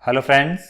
Hello friends,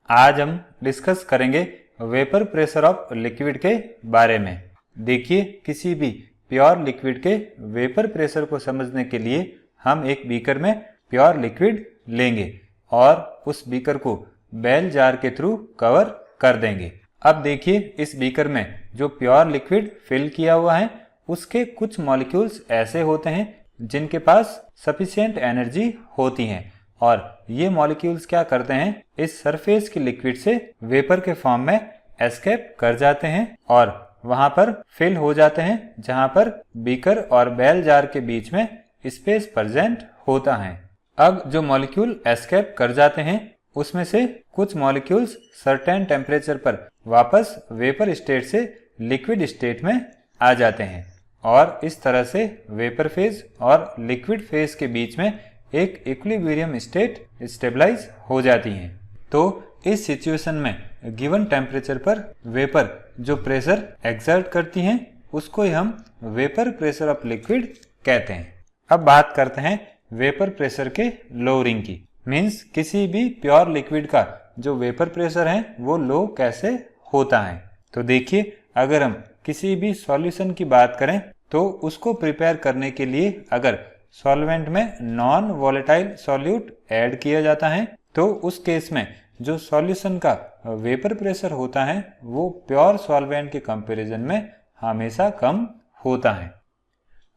आज हम discuss करेंगे वेपर प्रेशर ऑफ लिक्विड के बारे में। देखिए, किसी भी प्योर लिक्विड के वेपर प्रेशर को समझने के लिए हम एक बीकर में प्योर लिक्विड लेंगे और उस बीकर को बेल जार के थ्रू कवर कर देंगे। अब देखिए, इस बीकर में जो प्योर लिक्विड फिल किया हुआ है उसके कुछ मॉलिक्यूल्स ऐसे होते हैं जिनके पास सफिशिएंट एनर्जी होती है और ये मॉलिक्यूल्स क्या करते हैं, इस सरफेस की लिक्विड से वेपर के फॉर्म में एस्केप कर जाते हैं और वहां पर फिल हो जाते हैं जहां पर बीकर और बेल जार के बीच में स्पेस प्रेजेंट होता है। अब जो मॉलिक्यूल एस्केप कर जाते हैं उसमें से कुछ मॉलिक्यूल्स सर्टेन टेम्परेचर पर वापस वेपर स्टेट से लिक्विड स्टेट में आ जाते हैं और इस तरह से वेपर फेज और लिक्विड फेज के बीच में एक इक्विलिब्रियम स्टेट स्टेबलाइज हो जाती हैं। तो इस सिचुएशन में गिवन टेम्परेचर पर वेपर जो प्रेशर एक्सर्ट करती हैं उसको ही हम वेपर प्रेशर ऑफ लिक्विड कहते हैं। अब बात करते हैं वेपर प्रेशर के लोअरिंग की। मीन्स किसी भी प्योर लिक्विड का जो वेपर प्रेशर है वो लो कैसे होता है। तो देखिए, अगर हम किसी भी सॉल्यूशन की बात करें तो उसको प्रिपेयर करने के लिए अगर सॉल्वेंट में नॉन वॉलेटाइल सॉल्यूट ऐड किया जाता है तो उस केस में जो सॉल्यूशन का वेपर प्रेशर होता है वो प्योर सॉल्वेंट के कंपैरिजन में हमेशा कम होता है।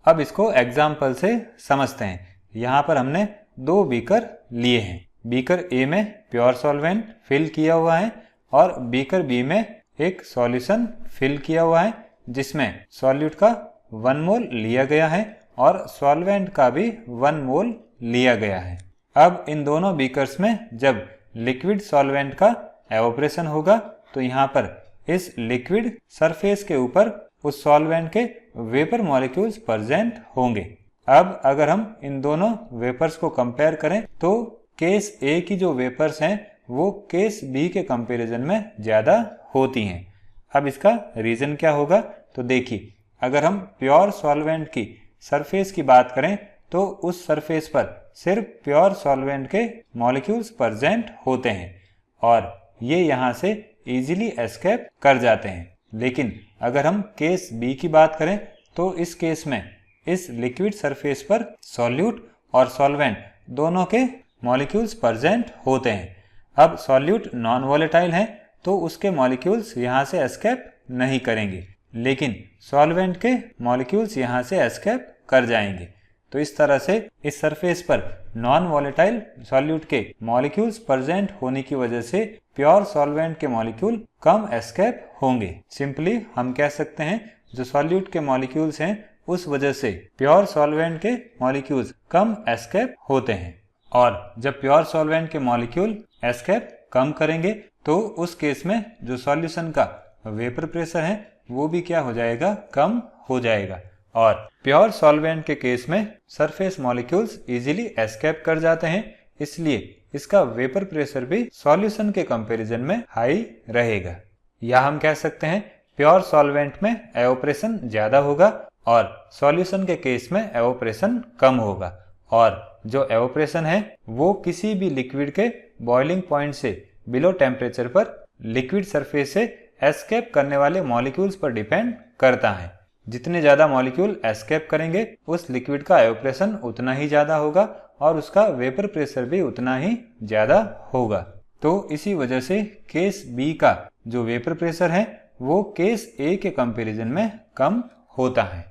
अब इसको एग्जाम्पल से समझते हैं। यहाँ पर हमने दो बीकर लिए हैं। बीकर ए में प्योर सॉल्वेंट फिल किया हुआ है और बीकर बी में एक सॉल्यूशन फिल किया हुआ है जिसमें सॉल्यूट का 1 मोल लिया गया है और सॉल्वेंट का भी 1 मोल लिया गया है। अब इन दोनों बीकर्स में जब लिक्विड सॉल्वेंट का एवोपरेशन होगा तो यहाँ पर इस लिक्विड सरफेस के ऊपर उस सॉल्वेंट के वेपर मॉलिक्यूल्स प्रेजेंट होंगे। अब अगर हम इन दोनों वेपर्स को कंपेयर करें तो केस ए की जो वेपर्स हैं वो केस बी के कंपैरिजन में ज़्यादा होती हैं। अब इसका रीज़न क्या होगा, तो देखिए, अगर हम प्योर सॉल्वेंट की सरफेस की बात करें तो उस सरफेस पर सिर्फ प्योर सॉल्वेंट के मॉलिक्यूल्स प्रेजेंट होते हैं और ये यहाँ से इजीली एस्केप कर जाते हैं। लेकिन अगर हम केस बी की बात करें तो इस केस में इस लिक्विड सरफेस पर सॉल्यूट और सॉल्वेंट दोनों के मॉलिक्यूल्स प्रेजेंट होते हैं। अब सॉल्यूट नॉन वॉलेटाइल है तो उसके मॉलिक्यूल्स यहाँ से एस्केप नहीं करेंगे, लेकिन सॉल्वेंट के मॉलिक्यूल्स यहाँ से एस्केप कर जाएंगे। तो इस तरह से इस सरफेस पर नॉन वॉलेटाइल सॉल्यूट के मॉलिक्यूल्स प्रेजेंट होने की वजह से प्योर सॉल्वेंट के मॉलिक्यूल कम एस्केप होंगे। सिंपली हम कह सकते हैं जो सॉल्यूट के मॉलिक्यूल्स हैं उस वजह से प्योर सॉल्वेंट के मॉलिक्यूल्स कम एस्केप होते हैं और जब प्योर सॉल्वेंट के मॉलिक्यूल एस्केप कम करेंगे तो उस केस में जो सॉल्यूशन का वेपर प्रेशर है वो भी क्या हो जाएगा, कम हो जाएगा और प्योर सॉल्वेंट के केस में सरफेस मॉलिक्यूल्स इजीली एस्केप कर जाते हैं, इसलिए इसका वेपर प्रेशर भी सॉल्यूशन के कंपैरिजन में हाई रहेगा। या हम कह सकते हैं प्योर सॉल्वेंट में एवोपरेशन ज्यादा होगा और सॉल्यूशन के केस में एवोपरेशन कम होगा और जो एवोपरेशन है वो किसी भी लिक्विड के बॉइलिंग पॉइंट से बिलो टेम्परेचर पर लिक्विड सरफेस से एस्केप करने वाले मॉलिक्यूल्स पर डिपेंड करता है। जितने ज्यादा मॉलिक्यूल एस्केप करेंगे उस लिक्विड का एवोपरेशन उतना ही ज्यादा होगा और उसका वेपर प्रेशर भी उतना ही ज्यादा होगा। तो इसी वजह से केस बी का जो वेपर प्रेशर है वो केस ए के कंपैरिजन में कम होता है।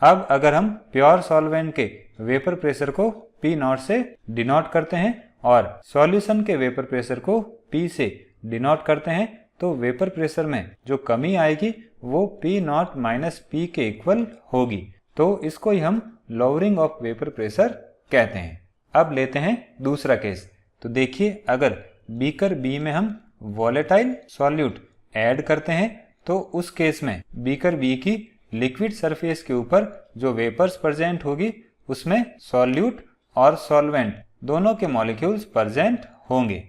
अब अगर हम प्योर सॉल्वेंट के वेपर प्रेशर को P0 से डिनोट करते हैं और सॉल्यूशन के वेपर प्रेशर को P से डिनोट करते हैं तो वेपर प्रेशर में जो कमी आएगी वो P0 माइनस P के इक्वल होगी। तो इसको ही हम लोअरिंग ऑफ वेपर प्रेशर कहते हैं। अब लेते हैं दूसरा केस। तो देखिए, अगर बीकर बी में हम वॉलेटाइल सॉल्यूट ऐड करते हैं तो उस केस में बीकर बी की लिक्विड सरफेस के ऊपर जो वेपर्स प्रेजेंट होगी उसमें सॉल्यूट और सॉल्वेंट दोनों के मॉलिक्यूल्स प्रेजेंट होंगे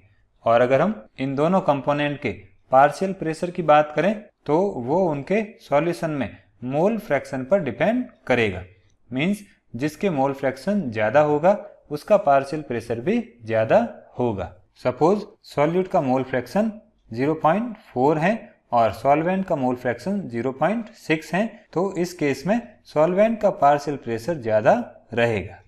और अगर हम इन दोनों कंपोनेंट के पार्शियल प्रेशर की बात करें तो वो उनके सॉल्यूशन में मोल फ्रैक्शन पर डिपेंड करेगा। मींस जिसके मोल फ्रैक्शन ज्यादा होगा उसका पार्शियल प्रेशर भी ज्यादा होगा। सपोज सॉल्यूट का मोल फ्रैक्शन 0.4 है और सॉल्वेंट का मोल फ्रैक्शन 0.6 है, तो इस केस में सॉल्वेंट का पार्शियल प्रेशर ज़्यादा रहेगा।